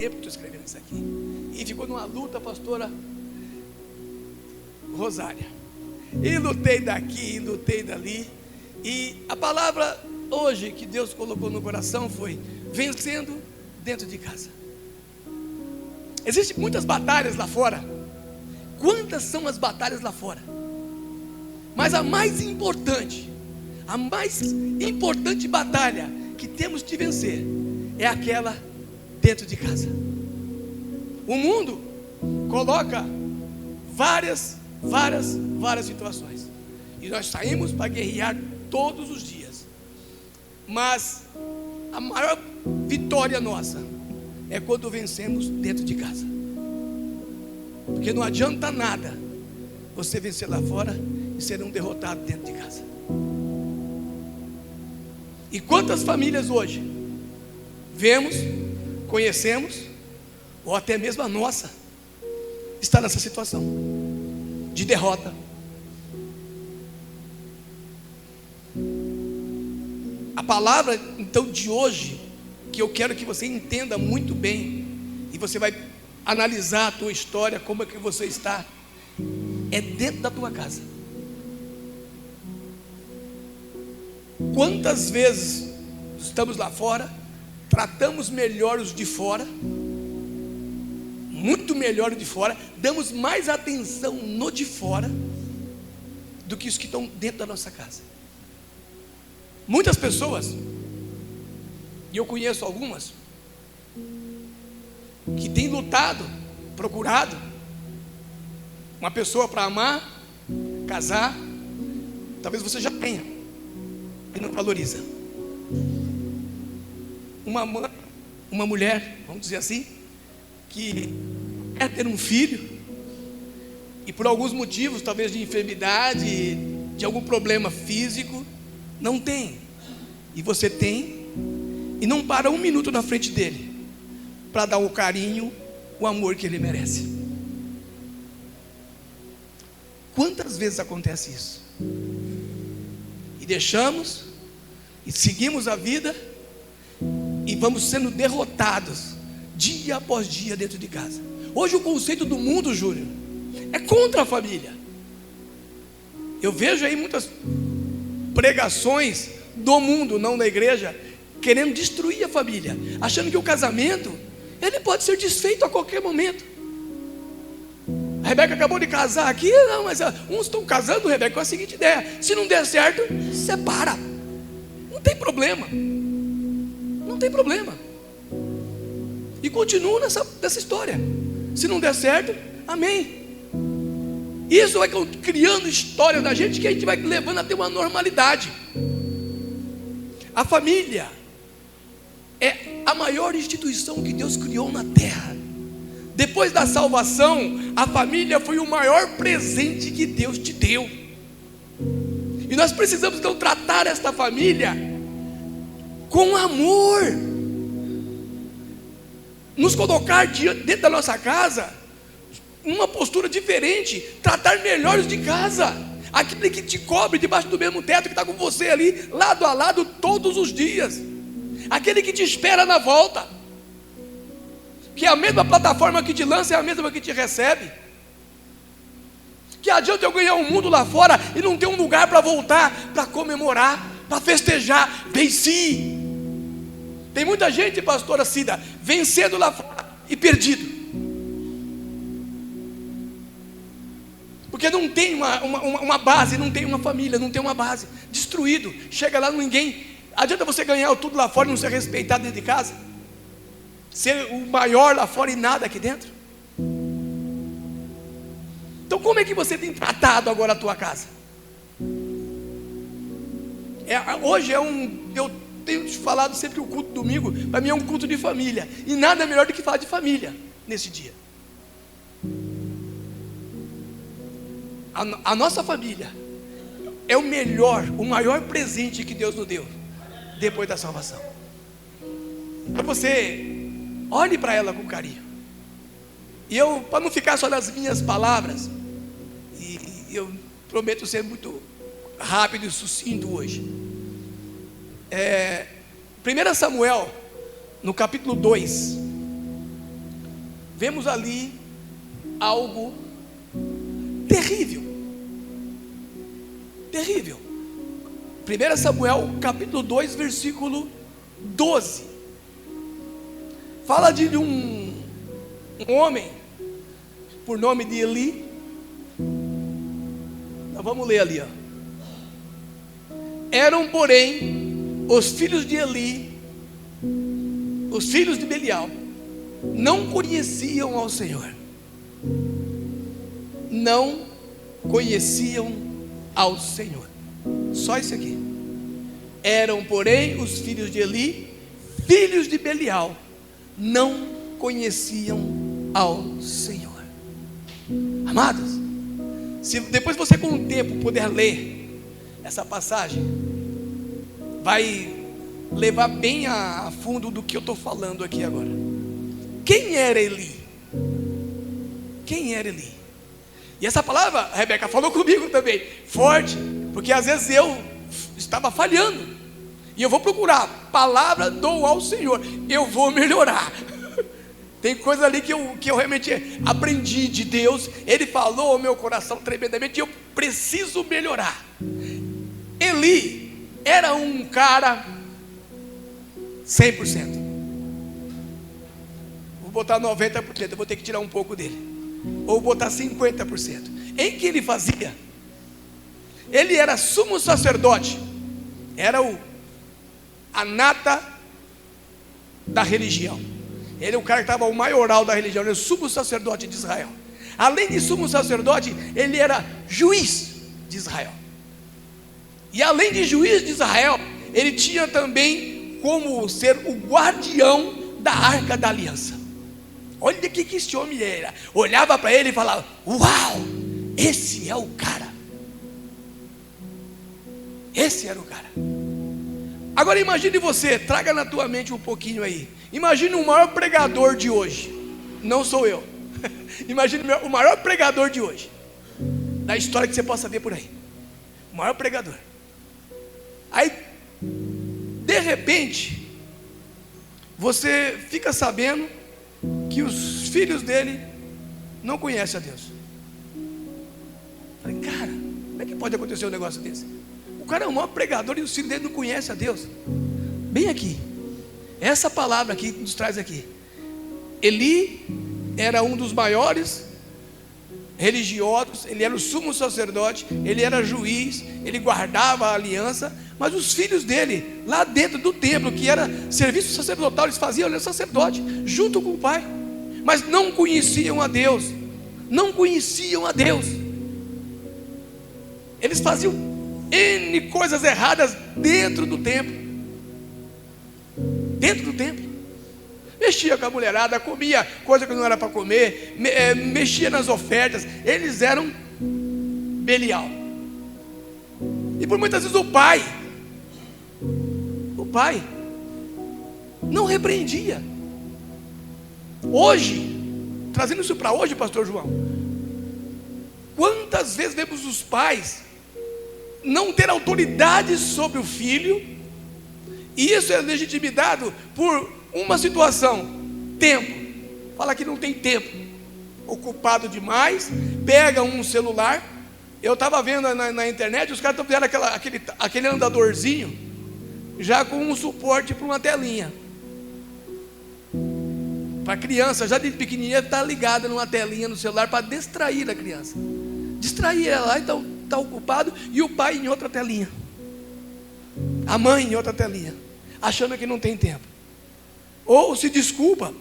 tempo que estou escrevendo isso aqui. E ficou numa luta, pastora Rosária. E lutei daqui, lutei dali. E a palavra hoje que Deus colocou no coração foi: vencendo dentro de casa. Existem muitas batalhas lá fora. Quantas são as batalhas lá fora? Mas a mais importante batalha que temos de vencer é aquela dentro de casa. O mundo coloca várias situações, e nós saímos para guerrear todos os dias, mas a maior vitória nossa é quando vencemos dentro de casa. Porque não adianta nada você vencer lá fora e ser um derrotado dentro de casa. E quantas famílias hoje vemos, conhecemos, ou até mesmo a nossa, está nessa situação de derrota. A palavra então de hoje, que eu quero que você entenda muito bem, e você vai analisar a tua história, como é que você está, é dentro da tua casa. Quantas vezes estamos lá fora, tratamos melhor os de fora, muito melhor os de fora, damos mais atenção no de fora do que os que estão dentro da nossa casa. Muitas pessoas, e eu conheço algumas, que têm lutado, procurado uma pessoa para amar, casar. Talvez você já tenha e não valoriza. Uma mãe, uma mulher, vamos dizer assim, que quer ter um filho e por alguns motivos, talvez de enfermidade, de algum problema físico, não tem. E você tem, e não para um minuto na frente dele para dar o carinho, o amor que ele merece. Quantas vezes acontece isso? E deixamos, e seguimos a vida, e vamos sendo derrotados dia após dia dentro de casa. Hoje o conceito do mundo, Júlio, é contra a família. Eu vejo aí muitas pregações do mundo, não da igreja, querendo destruir a família, achando que o casamento, ele pode ser desfeito a qualquer momento. A Rebeca acabou de casar aqui, não, mas uns estão casando, Rebeca, com a seguinte ideia: se não der certo, separa. Não tem problema. Não tem problema. E continuo nessa história. Se não der certo, amém. Isso vai criando história da gente, que a gente vai levando a ter uma normalidade. A família é a maior instituição que Deus criou na terra. Depois da salvação, a família foi o maior presente que Deus te deu. E nós precisamos então tratar esta família com amor, nos colocar dentro da nossa casa numa postura diferente, tratar melhor os de casa, aquele que te cobre debaixo do mesmo teto, que está com você ali, lado a lado, todos os dias, aquele que te espera na volta, que a mesma plataforma que te lança é a mesma que te recebe. Que adianta eu ganhar um mundo lá fora e não ter um lugar para voltar, para comemorar, para festejar? Venci. Tem muita gente, pastora Cida, vencendo lá fora e perdido, porque não tem uma base, não tem uma família, não tem uma base, destruído. Chega lá, ninguém. Adianta você ganhar tudo lá fora e não ser respeitado dentro de casa, ser o maior lá fora e nada aqui dentro. Então como é que você tem tratado agora a tua casa? Hoje eu tenho te falado sempre que o culto domingo, para mim é um culto de família, e nada melhor do que falar de família nesse dia. A nossa família é o maior presente que Deus nos deu depois da salvação. Para você, olhe para ela com carinho. E eu, para não ficar só nas minhas palavras, e eu prometo ser muito rápido e sucinto hoje. 1 Samuel, no capítulo 2, vemos ali algo terrível. Terrível. 1 Samuel capítulo 2, versículo 12. Fala de um homem por nome de Eli. Nós vamos ler ali, ó. Eram, porém, os filhos de Eli, os filhos de Belial, não conheciam ao Senhor. Não conheciam ao Senhor. Só isso aqui. Eram, porém, os filhos de Eli, filhos de Belial, não conheciam ao Senhor. Amados, se depois você com o tempo puder ler essa passagem, vai levar bem a fundo do que eu estou falando aqui agora. Quem era Eli? Quem era Eli? E essa palavra, a Rebeca falou comigo também, forte, porque às vezes eu estava falhando, e eu vou procurar palavra dou ao Senhor, eu vou melhorar. Tem coisa ali que eu realmente aprendi de Deus, Ele falou ao meu coração tremendamente, e eu preciso melhorar. Eli era um cara 100%. Vou botar 90%, eu vou ter que tirar um pouco dele. Ou botar 50%. Em que ele fazia? Ele era sumo sacerdote. Era a nata da religião. Ele é o cara que estava o maioral da religião. Ele era o sumo sacerdote de Israel. Além de sumo sacerdote, ele era juiz de Israel. E além de juiz de Israel, ele tinha também como ser o guardião da arca da aliança. Olha o que esse homem era. Olhava para ele e falava: uau, esse é o cara. Esse era o cara. Agora imagine você, traga na tua mente um pouquinho aí. Imagine o maior pregador de hoje. Não sou eu. Imagine o maior pregador de hoje, da história que você possa ver por aí. O maior pregador. Aí, de repente, você fica sabendo que os filhos dele não conhecem a Deus. Falei, cara, como é que pode acontecer um negócio desse? O cara é o maior pregador e os filhos dele não conhecem a Deus. Bem aqui, essa palavra aqui nos traz aqui. Eli era um dos maiores religiosos, ele era o sumo sacerdote, ele era juiz, ele guardava a aliança, mas os filhos dele, lá dentro do templo, que era serviço sacerdotal, eles faziam ali o sacerdote, junto com o pai, mas não conheciam a Deus, não conheciam a Deus. Eles faziam N coisas erradas dentro do templo. Dentro do templo. Mexia com a mulherada, comia coisa que não era para comer, mexia nas ofertas. Eles eram Belial. E por muitas vezes o pai não repreendia. Hoje, trazendo isso para hoje, pastor João, quantas vezes vemos os pais não ter autoridade sobre o filho, e isso é legitimado por uma situação: tempo. Fala que não tem tempo, ocupado demais, pega um celular. Eu estava vendo na internet, os caras estão fazendo aquele andadorzinho, já com um suporte para uma telinha, para a criança, já de pequenininha, está ligada numa telinha no celular, para distrair a criança, distrair ela lá, então está ocupado, e o pai em outra telinha, a mãe em outra telinha, achando que não tem tempo, ou se desculpa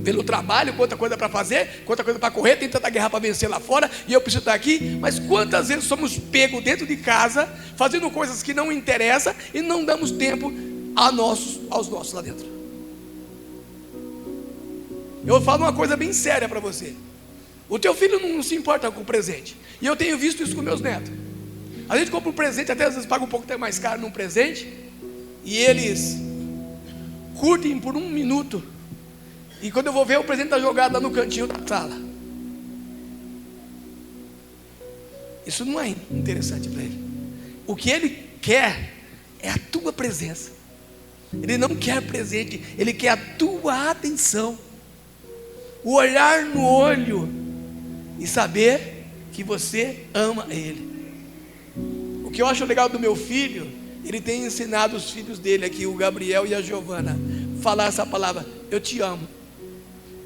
pelo trabalho, quanta coisa para fazer, quanta coisa para correr, tem tanta guerra para vencer lá fora, e eu preciso estar aqui. Mas quantas vezes somos pegos dentro de casa, fazendo coisas que não interessam, e não damos tempo aos nossos lá dentro. Eu falo uma coisa bem séria para você: o teu filho não se importa com o presente, e eu tenho visto isso com meus netos. A gente compra um presente, até às vezes paga um pouco até mais caro num presente, e eles curtem por um minuto, e quando eu vou ver, o presente está jogado lá no cantinho da sala. Isso não é interessante para ele. O que ele quer é a tua presença. Ele não quer presente, ele quer a tua atenção. o olhar no olho e saber que você ama ele. O que eu acho legal do meu filho, ele tem ensinado os filhos dele aqui, o Gabriel e a Giovana, falar essa palavra: eu te amo.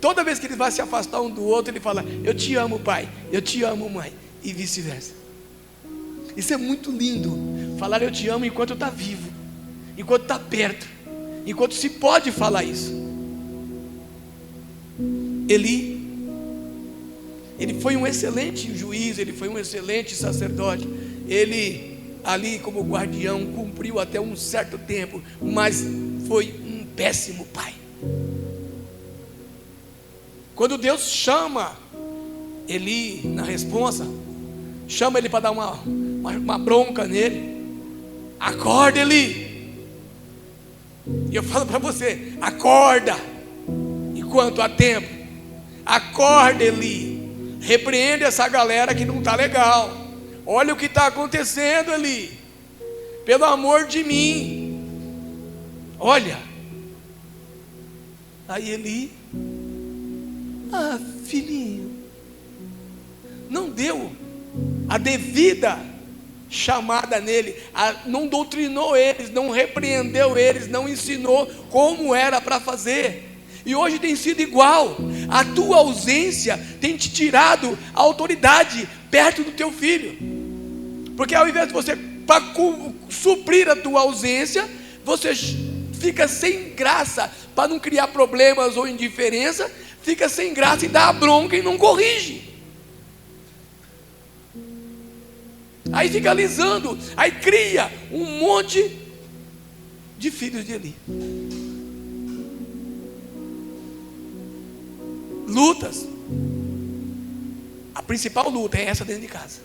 Toda vez que ele vai se afastar um do outro, ele fala: eu te amo, pai, eu te amo, mãe, e vice-versa. Isso é muito lindo, falar eu te amo enquanto está vivo, enquanto está perto, enquanto se pode falar isso. Ele foi um excelente juiz, ele foi um excelente sacerdote, ele ali como guardião cumpriu até um certo tempo, mas foi um péssimo pai. Quando Deus chama Eli na responsa, chama ele para dar uma bronca nele: acorda, Eli. E eu falo para você: acorda enquanto há tempo. Acorda, Eli. Repreende essa galera que não está legal. Olha o que está acontecendo, Eli. Pelo amor de mim. Olha. Aí Eli: ah, filhinho, não deu a devida chamada nele, não doutrinou eles, não repreendeu eles, não ensinou como era para fazer. E hoje tem sido igual. A tua ausência tem te tirado a autoridade perto do teu filho, porque ao invés de você, para suprir a tua ausência, você fica sem graça, para não criar problemas ou indiferença, fica sem graça e dá a bronca e não corrige. Aí fica alisando, aí cria um monte de filhos de Eli. Lutas. A principal luta é essa dentro de casa.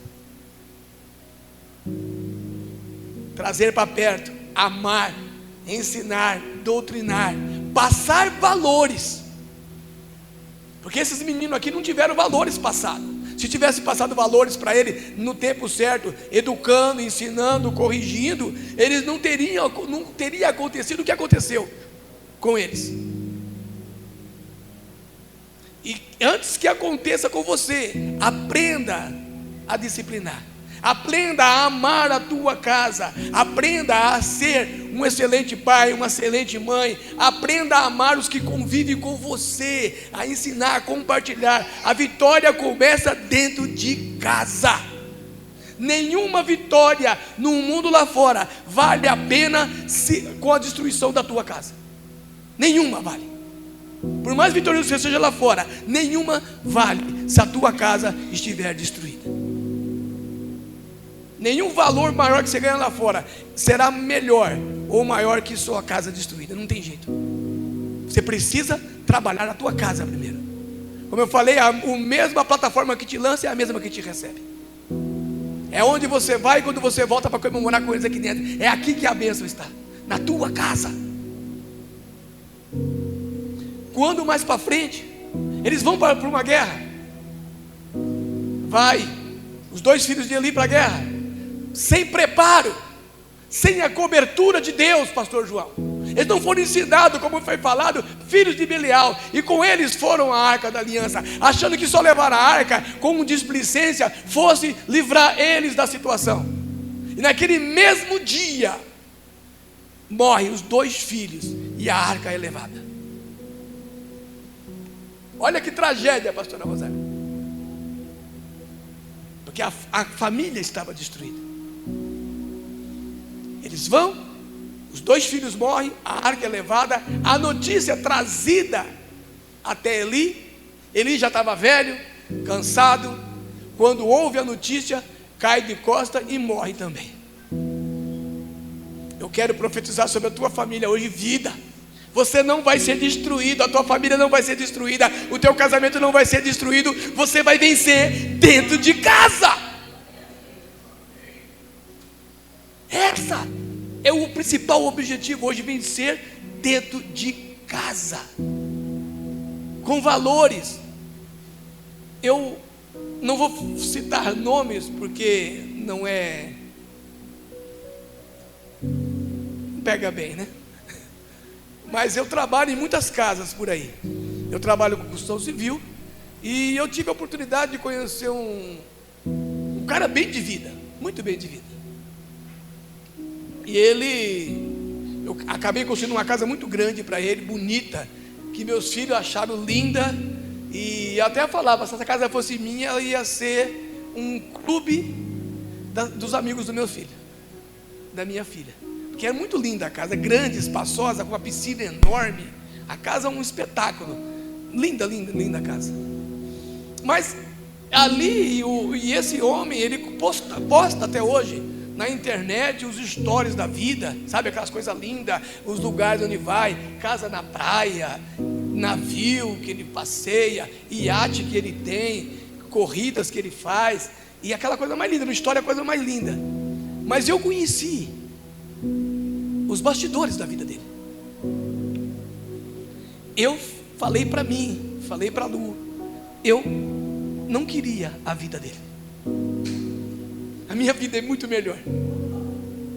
Trazer para perto, amar, ensinar, doutrinar, passar valores. Porque esses meninos aqui não tiveram valores passados. Se tivesse passado valores para ele no tempo certo, educando, ensinando, corrigindo, eles não teria acontecido o que aconteceu com eles. E antes que aconteça com você, aprenda a disciplinar. Aprenda a amar a tua casa. Aprenda a ser um excelente pai, uma excelente mãe. Aprenda a amar os que convivem com você, a ensinar, a compartilhar. A vitória começa dentro de casa. Nenhuma vitória no mundo lá fora vale a pena com a destruição da tua casa. Nenhuma vale. Por mais vitorioso que você seja lá fora, nenhuma vale se a tua casa estiver destruída. Nenhum valor maior que você ganha lá fora será melhor ou maior que sua casa destruída. Não tem jeito. Você precisa trabalhar na tua casa primeiro. Como eu falei, a mesma plataforma que te lança é a mesma que te recebe. É onde você vai quando você volta para comemorar com eles aqui dentro. É aqui que a bênção está, na tua casa. Quando mais para frente eles vão para uma guerra, vai os dois filhos de Eli para a guerra, sem preparo, sem a cobertura de Deus, pastor João. Eles não foram ensinados, como foi falado, filhos de Belial, e com eles foram à arca da aliança, achando que só levar a arca com displicência fosse livrar eles da situação. E naquele mesmo dia morrem os dois filhos e a arca é levada. Olha que tragédia, pastora Rosário, porque a família estava destruída. Eles vão, os dois filhos morrem, a arca é levada, a notícia trazida até Eli. Eli já estava velho, cansado. Quando ouve a notícia, cai de costa e morre também. Eu quero profetizar sobre a tua família hoje vida. Você não vai ser destruído, a tua família não vai ser destruída, o teu casamento não vai ser destruído. Você vai vencer dentro de casa. Essa é o principal objetivo hoje, vencer dentro de casa, com valores. Eu não vou citar nomes porque não pega bem, né? Mas eu trabalho em muitas casas por aí, Eu trabalho com construção civil e eu tive a oportunidade de conhecer um cara bem de vida, muito bem de vida. E eu acabei construindo uma casa muito grande para ele, bonita, que meus filhos acharam linda. E eu até falava, se essa casa fosse minha, ela ia ser um clube dos amigos do meu filho, da minha filha. Porque é muito linda a casa, grande, espaçosa, com uma piscina enorme. A casa é um espetáculo. Linda, linda, linda a casa. Mas ali, e esse homem, ele posta até hoje na internet os stories da vida, sabe, aquelas coisas lindas, os lugares onde vai, casa na praia, navio que ele passeia, iate que ele tem, corridas que ele faz, e aquela coisa mais linda, no história é a coisa mais linda. Mas eu conheci os bastidores da vida dele. Eu falei para mim, falei para Lu, eu não queria a vida dele. A minha vida é muito melhor.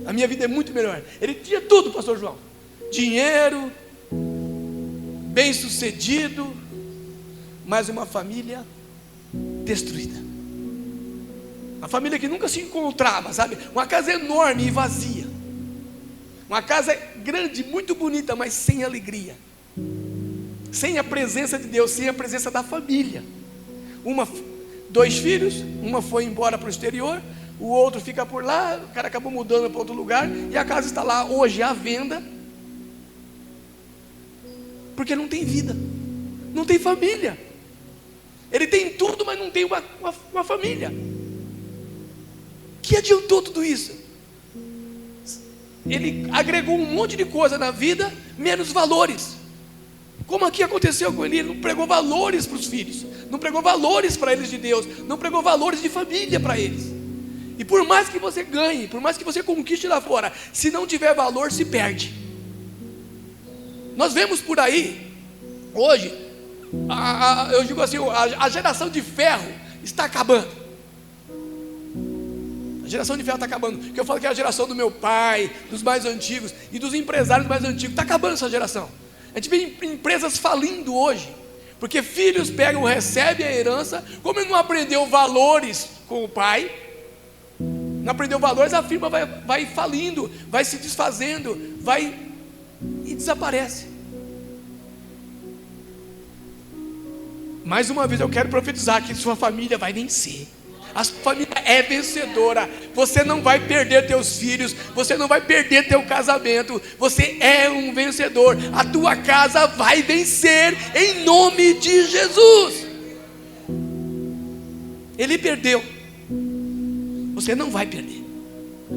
A minha vida é muito melhor. Ele tinha tudo, pastor João: dinheiro, bem sucedido, mas uma família destruída. Uma família que nunca se encontrava, sabe? Uma casa enorme e vazia. Uma casa grande, muito bonita, mas sem alegria. Sem a presença de Deus, sem a presença da família. 2 filhos, uma foi embora para o exterior, o outro fica por lá, o cara acabou mudando para outro lugar, e a casa está lá hoje à venda, porque não tem vida, não tem família. Ele tem tudo, mas não tem uma família. Que adiantou tudo isso? Ele agregou um monte de coisa na vida, menos valores. Como aqui aconteceu com ele, ele não pregou valores para os filhos, não pregou valores para eles de Deus, não pregou valores de família para eles. E por mais que você ganhe, por mais que você conquiste lá fora, se não tiver valor, se perde. Nós vemos por aí, hoje, eu digo assim, a geração de ferro está acabando. A geração de ferro está acabando. Que eu falo que é a geração do meu pai, dos mais antigos e dos empresários mais antigos. Está acabando essa geração. A gente vê empresas falindo hoje, porque filhos recebem a herança, como ele não aprendeu valores com o pai, não aprendeu valores, a firma vai falindo, vai se desfazendo, e desaparece. Mais uma vez eu quero profetizar que sua família vai vencer. A sua família é vencedora. Você não vai perder teus filhos, você não vai perder teu casamento. Você é um vencedor. A tua casa vai vencer em nome de Jesus. Ele perdeu, você não vai perder.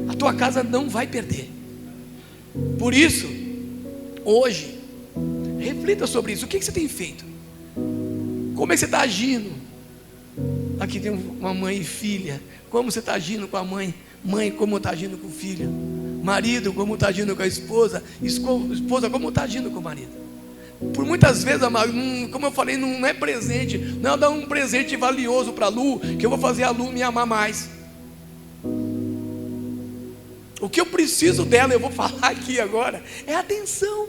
A tua casa não vai perder. Por isso, hoje, reflita sobre isso. O que você tem feito? Como é que você está agindo? Aqui tem uma mãe e filha. Como você está agindo com a mãe? Mãe, como está agindo com o filho? Marido, como está agindo com a esposa? Esposa, como está agindo com o marido? Por muitas vezes, amado, como eu falei, não é presente. Não é dar um presente valioso para a Lu, que eu vou fazer a Lu me amar mais. O que eu preciso dela, eu vou falar aqui agora, é atenção.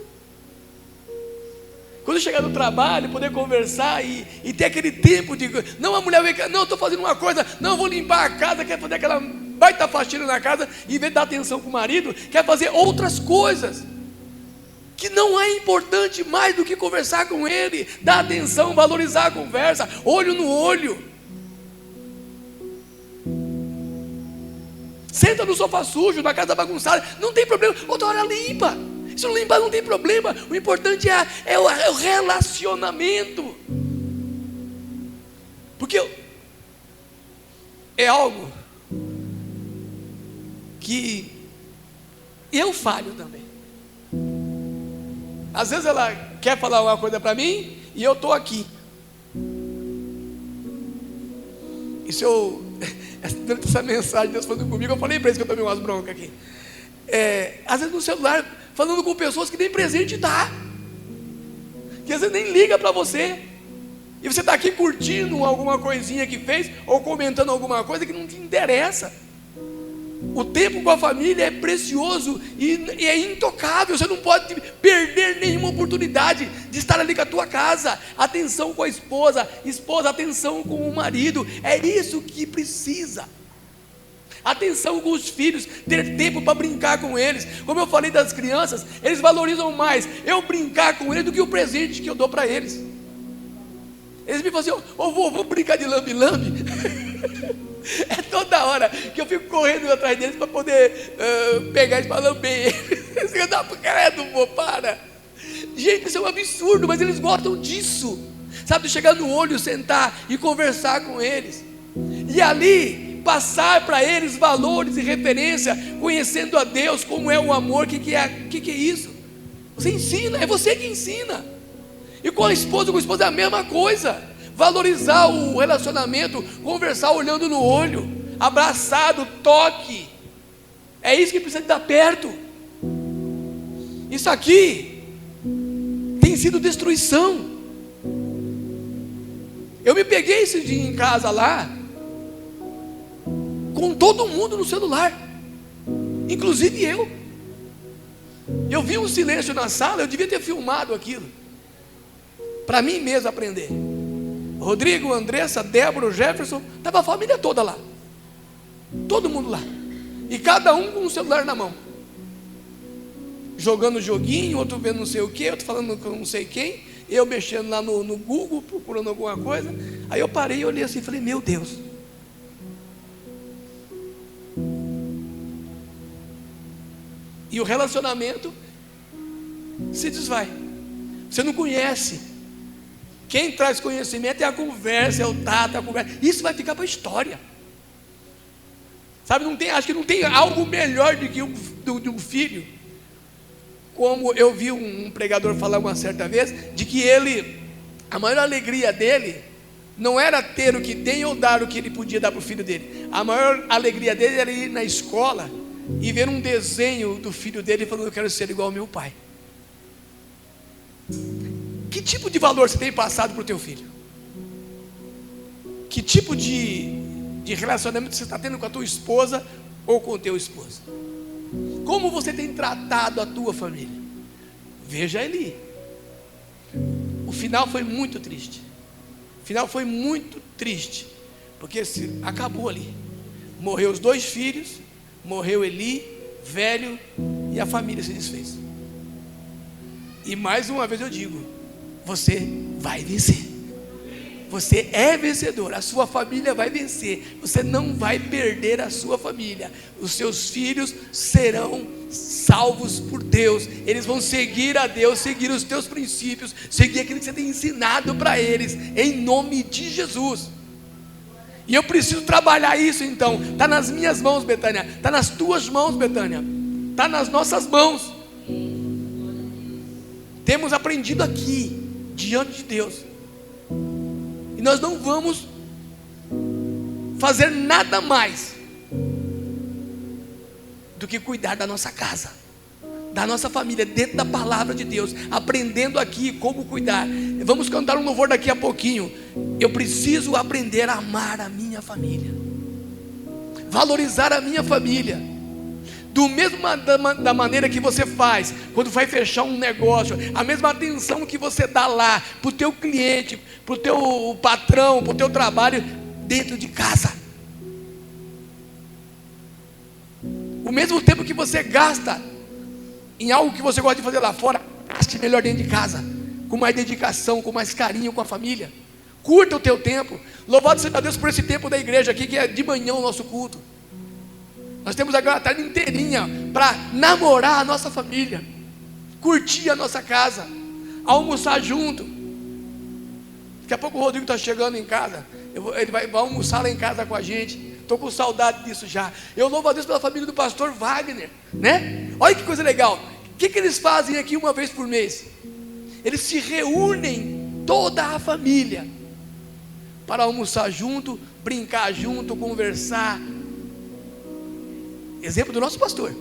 Quando chegar no trabalho, poder conversar e ter aquele tempo de... Não, a mulher vem, não, eu estou fazendo uma coisa, não, eu vou limpar a casa, quer fazer aquela baita faxina na casa, e em vez de dar atenção para o marido, quer fazer outras coisas, que não é importante mais do que conversar com ele, dar atenção, valorizar a conversa, olho no olho. Senta no sofá sujo, na casa bagunçada, não tem problema, outra hora limpa. Se não limpar não tem problema. O importante é o relacionamento. Porque é algo que eu falho também. Às vezes ela quer falar uma coisa para mim e eu estou aqui. E se eu, durante essa mensagem, Deus falando comigo, eu falei para eles que eu tomei umas broncas aqui. Às vezes no celular, falando com pessoas que nem presente dá, que às vezes nem liga para você, e você está aqui curtindo alguma coisinha que fez, ou comentando alguma coisa que não te interessa. O tempo com a família é precioso e é intocável. Você não pode perder nenhuma oportunidade de estar ali com a tua casa. Atenção com a esposa, atenção com o marido. É isso que precisa. Atenção com os filhos, ter tempo para brincar com eles. Como eu falei das crianças, eles valorizam mais eu brincar com eles do que o presente que eu dou para eles. Eles me falam assim: ô vô, vamos brincar de lambe-lambe? É toda hora que eu fico correndo atrás deles para poder pegar eles para lamber eles. Eu dá credo, vô, para. Gente, isso é um absurdo, mas eles gostam disso. Sabe, de chegar no olho, sentar e conversar com eles. E ali, passar para eles valores e referência, conhecendo a Deus, como é o amor, o que é isso? Você ensina, é você que ensina. E com a esposa é a mesma coisa. Valorizar o relacionamento, conversar olhando no olho, abraçado, toque. É isso que precisa estar perto. Isso aqui tem sido destruição. Eu me peguei esse dia em casa lá, com todo mundo no celular, inclusive eu. Eu vi um silêncio na sala, eu devia ter filmado aquilo, para mim mesmo aprender. Rodrigo, Andressa, Débora, Jefferson, estava a família toda lá, todo mundo lá, e cada um com o celular na mão, jogando joguinho, outro vendo não sei o que, outro falando com não sei quem, eu mexendo lá no Google, procurando alguma coisa. Aí eu parei e olhei assim e falei: meu Deus, e o relacionamento se desvai. Você não conhece. Quem traz conhecimento é a conversa, é o tato, é a conversa. Isso vai ficar para a história. Sabe, acho que não tem algo melhor do que de um filho. Como eu vi um pregador falar uma certa vez, de que a maior alegria dele não era ter o que tem ou dar o que ele podia dar para o filho dele. A maior alegria dele era ir na escola e ver um desenho do filho dele falando: eu quero ser igual ao meu pai. Que tipo de valor você tem passado para o teu filho? Que tipo de relacionamento você está tendo com a tua esposa ou com o teu esposo? Como você tem tratado a tua família? Veja ali. O final foi muito triste. O final foi muito triste, porque acabou ali. Morreu os 2 filhos, morreu Eli, velho, e a família se desfez. E mais uma vez eu digo: você vai vencer. Você é vencedor, a sua família vai vencer. Você não vai perder a sua família. Os seus filhos serão salvos por Deus. Eles vão seguir a Deus, seguir os teus princípios, seguir aquilo que você tem ensinado para eles, em nome de Jesus. E eu preciso trabalhar isso então. Está nas minhas mãos, Betânia. Está nas tuas mãos, Betânia. Está nas nossas mãos. Temos aprendido aqui, diante de Deus, e nós não vamos fazer nada mais do que cuidar da nossa casa, da nossa família, dentro da palavra de Deus, aprendendo aqui como cuidar. Vamos cantar um louvor daqui a pouquinho. Eu preciso aprender a amar a minha família, valorizar a minha família. Da maneira que você faz quando vai fechar um negócio, a mesma atenção que você dá lá para o teu cliente, para o teu patrão, para o teu trabalho, dentro de casa. O mesmo tempo que você gasta em algo que você gosta de fazer lá fora, gaste melhor dentro de casa, com mais dedicação, com mais carinho com a família. Curta o teu tempo. Louvado seja Deus por esse tempo da igreja aqui, que é de manhã o nosso culto. Nós temos agora a tarde inteirinha para namorar a nossa família, curtir a nossa casa, almoçar junto. Daqui a pouco o Rodrigo está chegando em casa, ele vai almoçar lá em casa com a gente. Estou com saudade disso já. Eu louvo a Deus pela família do pastor Wagner, né? Olha que coisa legal. O que eles fazem aqui uma vez por mês? Eles se reúnem, toda a família, para almoçar junto, brincar junto, conversar. Exemplo do nosso pastor.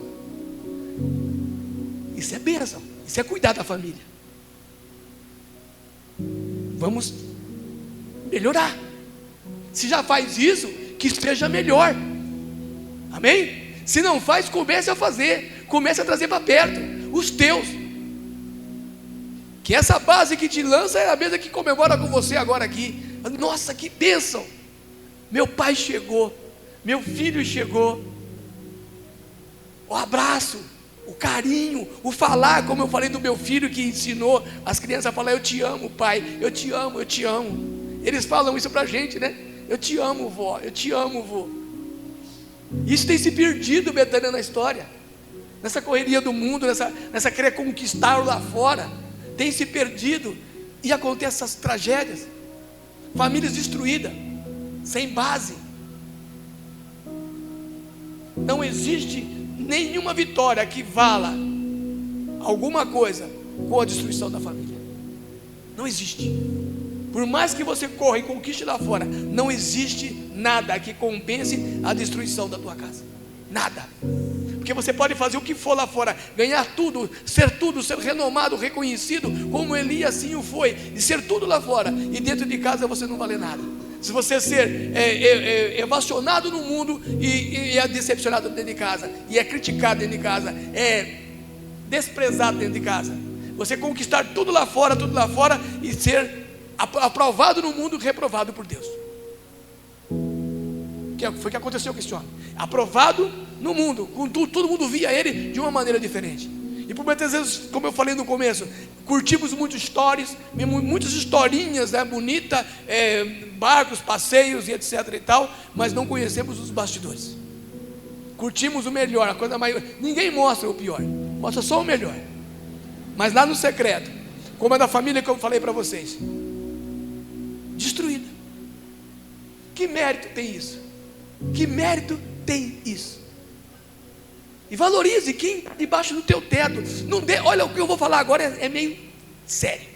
Isso é bênção, isso é cuidar da família. Vamos melhorar. Se já faz isso, que seja melhor. Amém? Se não faz, comece a fazer. Comece a trazer para perto os teus. Que essa base que te lança é a mesma que comemora com você agora aqui. Nossa, que bênção! Meu pai chegou, meu filho chegou. O abraço, o carinho, o falar, como eu falei do meu filho que ensinou as crianças a falar: eu te amo, pai, eu te amo, eu te amo. Eles falam isso pra gente, né? Eu te amo, vó, eu te amo, vô. Isso tem se perdido, Betânia, na história. Nessa correria do mundo, nessa querer conquistar lá fora, tem se perdido. E acontecem essas tragédias. Famílias destruídas, sem base. Não existe nenhuma vitória que vala alguma coisa com a destruição da família. Não existe. Por mais que você corra e conquiste lá fora, não existe nada que compense a destruição da tua casa. Nada. Porque você pode fazer o que for lá fora, ganhar tudo, ser renomado, reconhecido, como Elias assim o foi, e ser tudo lá fora, e dentro de casa você não vale nada. Se você ser evacionado no mundo e é decepcionado dentro de casa, e é criticado dentro de casa, é desprezado dentro de casa, você conquistar tudo lá fora e ser aprovado no mundo, reprovado por Deus. Que foi o que aconteceu com esse homem. Aprovado no mundo, com tudo, todo mundo via ele de uma maneira diferente. E por muitas vezes, como eu falei no começo, curtimos muitas stories, muitas historinhas, né, bonitas, barcos, passeios e etc e tal, mas não conhecemos os bastidores. Curtimos o melhor, a coisa maior. Ninguém mostra o pior, mostra só o melhor. Mas lá no secreto, como é da família que eu falei para vocês, destruída. Que mérito tem isso? Que mérito tem isso? E valorize quem está debaixo do teu teto. Não dê, olha, o que eu vou falar agora é meio sério.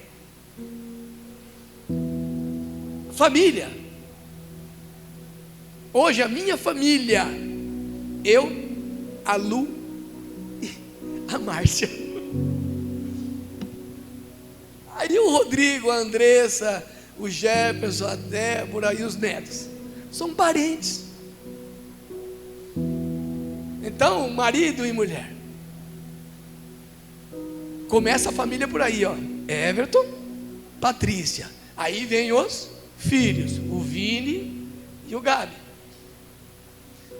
Família. Hoje a minha família, eu, a Lu e a Márcia. Aí o Rodrigo, a Andressa, o Jefferson, a Débora e os netos são parentes. Então, marido e mulher, começa a família por aí, ó. Everton, Patrícia. Aí vem os filhos, o Vini e o Gabi.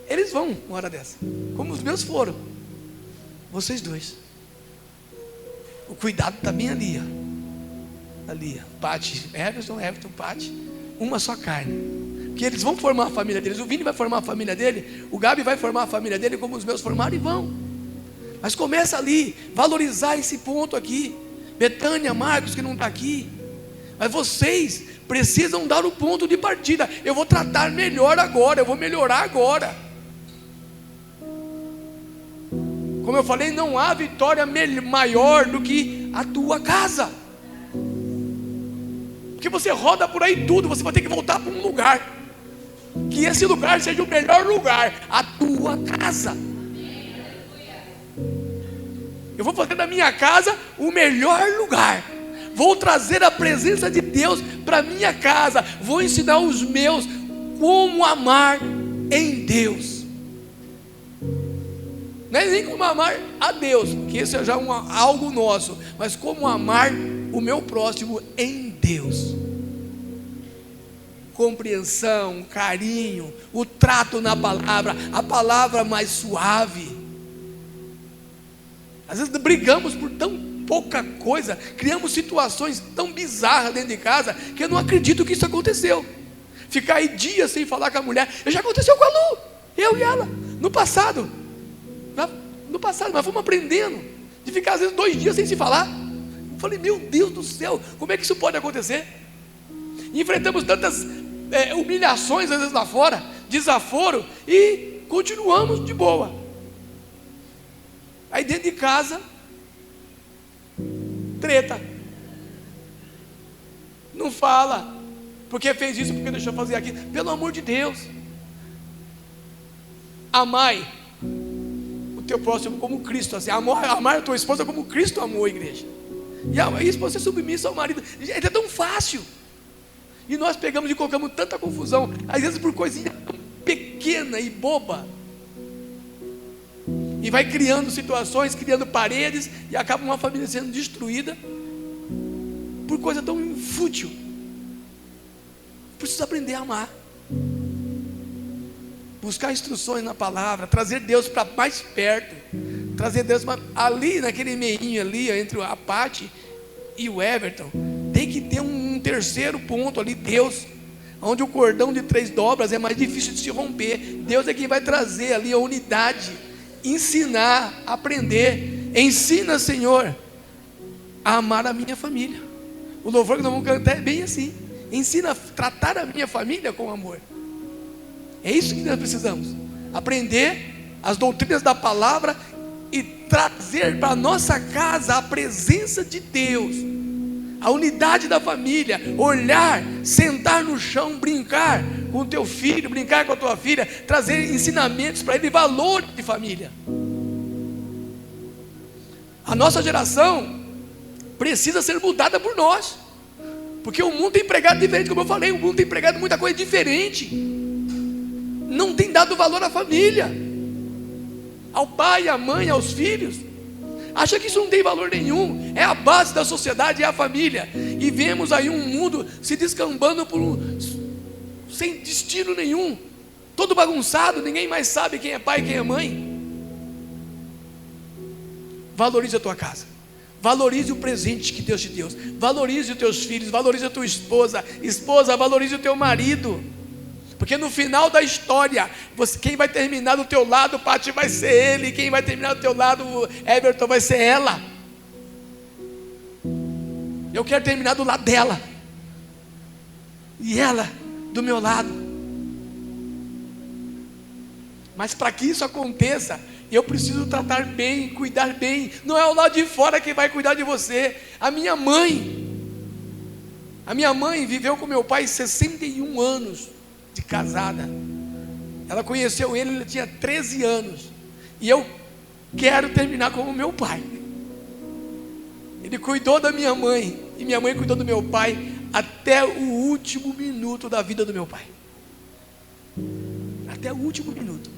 Eles vão uma hora dessa, como os meus foram. Vocês dois. O cuidado está bem ali, ó. Ali, ó. Pati, Everton, Pati, uma só carne. Porque eles vão formar a família deles. O Vini vai formar a família dele, o Gabi vai formar a família dele, como os meus formaram, e vão. Mas começa ali, valorizar esse ponto aqui. Betânia, Marcos, que não está aqui. Mas vocês precisam dar o ponto de partida. Eu vou tratar melhor agora, eu vou melhorar agora. Como eu falei, não há vitória maior do que a tua casa. Porque você roda por aí tudo, você vai ter que voltar para um lugar. Que esse lugar seja o melhor lugar, a tua casa. Eu vou fazer da minha casa o melhor lugar. Vou trazer a presença de Deus para minha casa. Vou ensinar os meus como amar em Deus. Não é nem como amar a Deus, que esse é já algo nosso, mas como amar o meu próximo em Deus. Compreensão, carinho, o trato na palavra, a palavra mais suave. Às vezes brigamos por tão pouca coisa, criamos situações tão bizarras dentro de casa, que eu não acredito que isso aconteceu. Ficar aí dias sem falar com a mulher, já aconteceu com a Lu, eu e ela, no passado, mas fomos aprendendo, de ficar às vezes 2 dias sem se falar. Eu falei, meu Deus do céu, como é que isso pode acontecer? Enfrentamos tantas humilhações às vezes lá fora, desaforo, e continuamos de boa. Aí dentro de casa, treta. Não fala, porque fez isso, porque deixou fazer aquilo. Pelo amor de Deus, amai o teu próximo como Cristo, assim, amar a tua esposa como Cristo amou a igreja. E isso você submissa ao marido, é tão fácil. E nós pegamos e colocamos tanta confusão, às vezes por coisinha tão pequena e boba. e vai criando situações, criando paredes, e acaba uma família sendo destruída por coisa tão fútil. Precisa aprender a amar, buscar instruções na palavra, trazer Deus para mais perto, trazer Deus ali naquele meinho ali, entre a Paty e o Everton, tem que ter um terceiro ponto ali, Deus, onde o cordão de 3 dobras é mais difícil de se romper. Deus é quem vai trazer ali a unidade, ensinar, aprender. Ensina, Senhor, a amar a minha família. O louvor que nós vamos cantar é bem assim: ensina a tratar a minha família com amor. É isso que nós precisamos, aprender as doutrinas da palavra e trazer para a nossa casa a presença de Deus, a unidade da família, olhar, sentar no chão, brincar com o teu filho, brincar com a tua filha, trazer ensinamentos para ele, valores de família. A nossa geração precisa ser mudada por nós, porque o mundo tem pregado diferente, como eu falei, o mundo tem pregado muita coisa diferente, não tem dado valor à família, ao pai, à mãe, aos filhos. Acha que isso não tem valor nenhum, é a base da sociedade, é a família. E vemos aí um mundo se descambando sem destino nenhum, todo bagunçado, ninguém mais sabe quem é pai e quem é mãe. Valorize a tua casa, valorize o presente que Deus te deu, valorize os teus filhos, valorize a tua esposa, valorize o teu marido, porque no final da história, quem vai terminar do teu lado, Paty, vai ser ele, quem vai terminar do teu lado, Everton, vai ser ela. Eu quero terminar do lado dela, e ela do meu lado. Mas para que isso aconteça, eu preciso tratar bem, cuidar bem. Não é o lado de fora que vai cuidar de você. A minha mãe viveu com meu pai 61 anos de casada. Ela conheceu ele tinha 13 anos. E eu quero terminar como meu pai. Ele cuidou da minha mãe, e minha mãe cuidou do meu pai até o último minuto da vida do meu pai. Até o último minuto.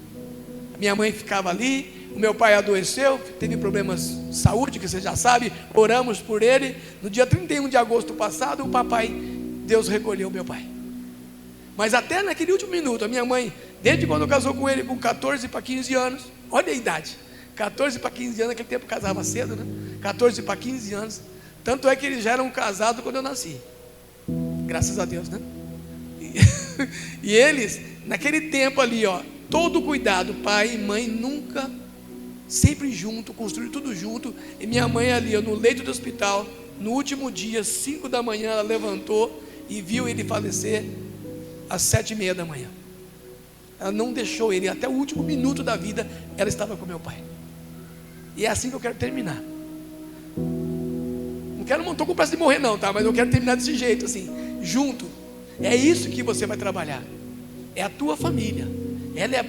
A minha mãe ficava ali, o meu pai adoeceu, teve problemas de saúde, que você já sabe, oramos por ele. No dia 31 de agosto passado, Deus recolheu o meu pai. Mas até naquele último minuto, a minha mãe, desde quando casou com ele, com 14 para 15 anos, olha a idade, 14 para 15 anos, naquele tempo casava cedo, né? 14 para 15 anos, tanto é que eles já eram casados quando eu nasci, graças a Deus, né? E eles, naquele tempo ali, ó, todo cuidado, pai e mãe nunca, sempre junto, construíram tudo junto. E minha mãe ali, ó, no leito do hospital, no último dia, 5 da manhã, ela levantou e viu ele falecer às 7:30 da manhã. Ela não deixou ele, até o último minuto da vida, ela estava com meu pai. E é assim que eu quero terminar. Não estou com pressa de morrer não, tá? Mas eu quero terminar desse jeito, assim, junto. É isso que você vai trabalhar. É a tua família. Ela é,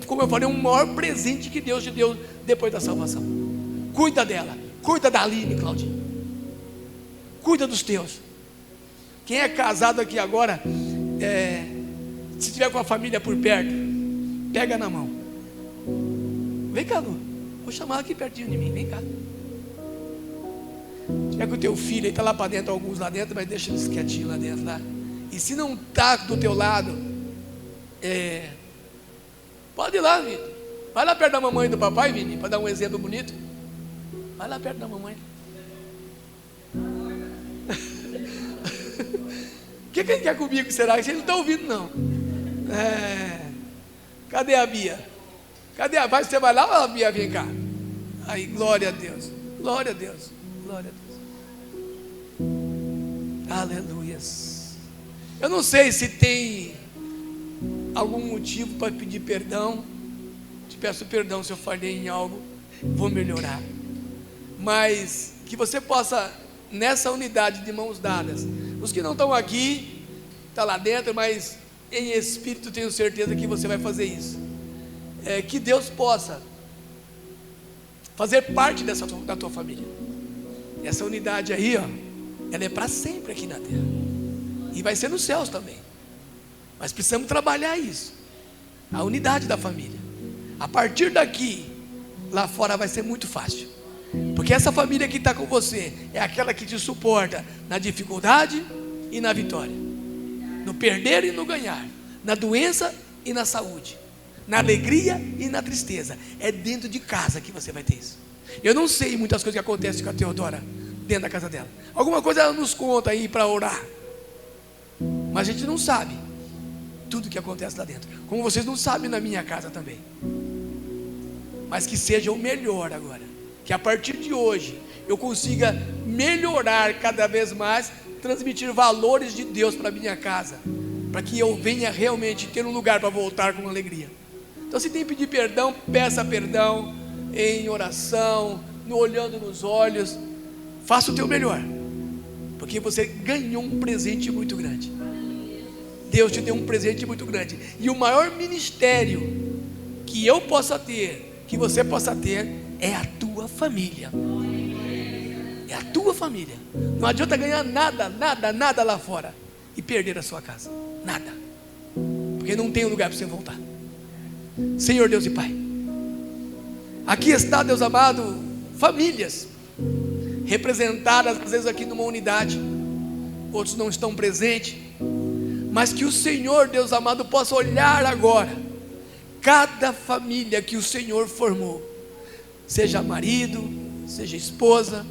como eu falei, o maior presente que Deus te deu depois da salvação. Cuida dela. Cuida da Aline, Claudinho. Cuida dos teus. Quem é casado aqui agora, se tiver com a família por perto, pega na mão. Vem cá, Lu. Vou chamar ela aqui pertinho de mim. Vem cá. Se tiver com o teu filho, ele está lá para dentro, alguns lá dentro, mas deixa eles quietinhos lá dentro. Lá. E se não está do teu lado, pode ir lá, Vini. Vai lá perto da mamãe e do papai, Vini, para dar um exemplo bonito. Vai lá perto da mamãe. O que ele quer comigo, será? Ele não está ouvindo, não. Cadê a Bia? Cadê a Bia? Você vai lá, a Bia, vem cá. Aí, glória a Deus. Glória a Deus. Glória a Deus. Aleluias. Eu não sei se tem algum motivo para pedir perdão. Te peço perdão se eu falhei em algo. Vou melhorar. Mas que você possa, nessa unidade de mãos dadas, os que não estão aqui, está lá dentro, mas em espírito tenho certeza que você vai fazer isso. Que Deus possa fazer parte da tua família. Essa unidade aí, ó, ela é para sempre aqui na terra. E vai ser nos céus também. Mas precisamos trabalhar isso. A unidade da família. A partir daqui, lá fora vai ser muito fácil. Porque essa família que está com você é aquela que te suporta na dificuldade e na vitória, no perder e no ganhar, na doença e na saúde, na alegria e na tristeza. É dentro de casa que você vai ter isso. Eu não sei muitas coisas que acontecem com a Teodora dentro da casa dela. Alguma coisa ela nos conta aí para orar, mas a gente não sabe tudo que acontece lá dentro, como vocês não sabem na minha casa também. Mas que seja o melhor agora, que a partir de hoje eu consiga melhorar cada vez mais, transmitir valores de Deus para minha casa, para que eu venha realmente ter um lugar para voltar com alegria. Então, se tem que pedir perdão, peça perdão em oração, olhando nos olhos. Faça o teu melhor, porque você ganhou um presente muito grande. Deus te deu um presente muito grande, e o maior ministério que eu possa ter, que você possa ter, é a tua família. É a tua família. Não adianta ganhar nada lá fora e perder a sua casa. Nada. Porque não tem lugar para você voltar. Senhor Deus e Pai, aqui está, Deus amado, famílias representadas às vezes aqui numa unidade, outros não estão presentes, mas que o Senhor, Deus amado, possa olhar agora cada família que o Senhor formou, seja marido, seja esposa,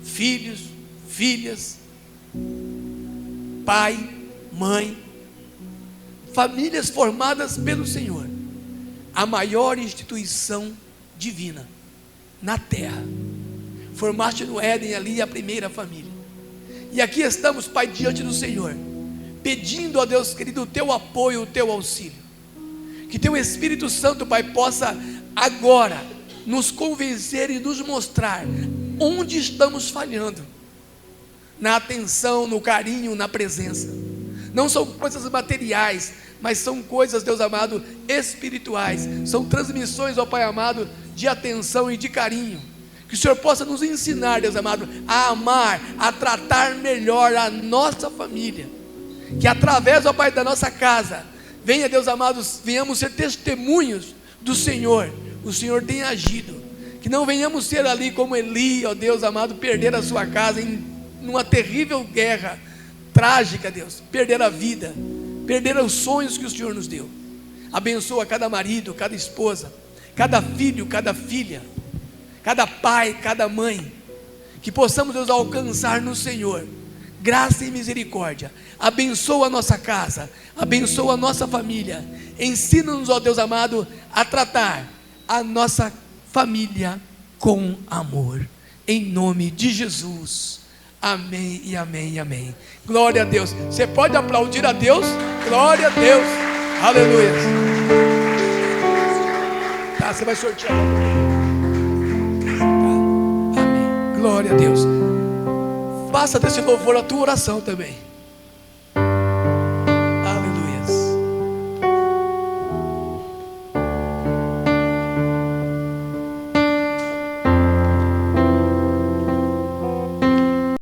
filhos, filhas, pai, mãe, famílias formadas pelo Senhor, a maior instituição divina na terra. Formaste no Éden ali a primeira família, e aqui estamos, Pai, diante do Senhor, pedindo a Deus querido o teu apoio, o teu auxílio. Que teu Espírito Santo, Pai, possa agora nos convencer e nos mostrar onde estamos falhando, na atenção, no carinho, na presença. Não são coisas materiais, mas são coisas, Deus amado, espirituais. São transmissões, ó Pai amado, de atenção e de carinho. Que o Senhor possa nos ensinar, Deus amado, a amar, a tratar melhor a nossa família. Que através, ó Pai, da nossa casa, venha, Deus amado, venhamos ser testemunhos do Senhor. O Senhor tem agido. Que não venhamos ser ali como Eli, ó Deus amado, perder a sua casa em uma terrível guerra trágica, Deus, perder a vida, perder os sonhos que o Senhor nos deu. Abençoa cada marido, cada esposa, cada filho, cada filha, cada pai, cada mãe, que possamos, Deus, alcançar no Senhor graça e misericórdia. Abençoa a nossa casa, abençoa a nossa família. Ensina-nos, ó Deus amado, a tratar a nossa família com amor, em nome de Jesus. Amém e amém e amém. Glória a Deus. Você pode aplaudir a Deus? Glória a Deus. Aleluia. Tá, você vai sortear. Tá. Amém. Glória a Deus. Faça desse louvor a tua oração também.